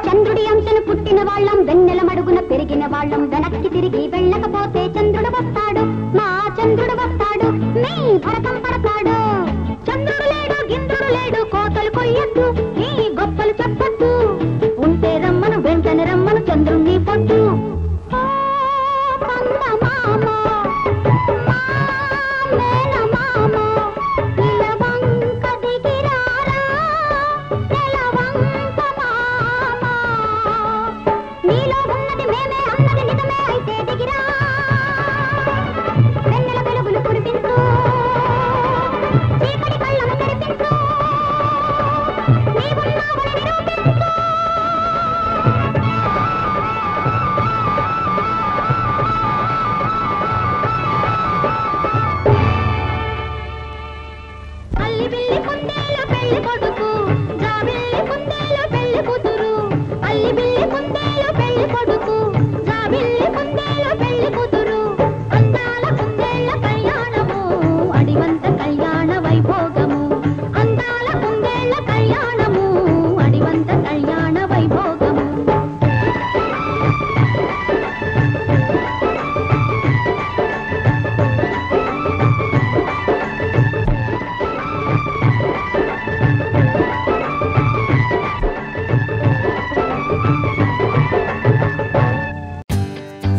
చంద్రుడి అంశను పుట్టిన వాళ్ళం వెన్నెల మడుగున పెరిగిన వాళ్ళం వెనక్కి తిరిగి వెళ్ళకపోతే చంద్రుడు వస్తాడు మా చంద్రుడు వస్తాడు మీ భరతం పడతాడు చంద్రుడు లేడు గింద్రుడు లేడు కోతలు కొయ్యొద్దు ఈ గొప్పలు చెప్పొద్దు ఉంటే రమ్మను వెంటనే రమ్మను చంద్రుణ్ణి పొద్దు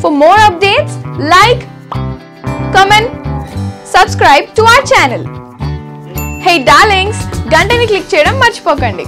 For more updates, like, comment, subscribe to our channel. Hey darlings, గంటని click చేయడం మర్చిపోకండి.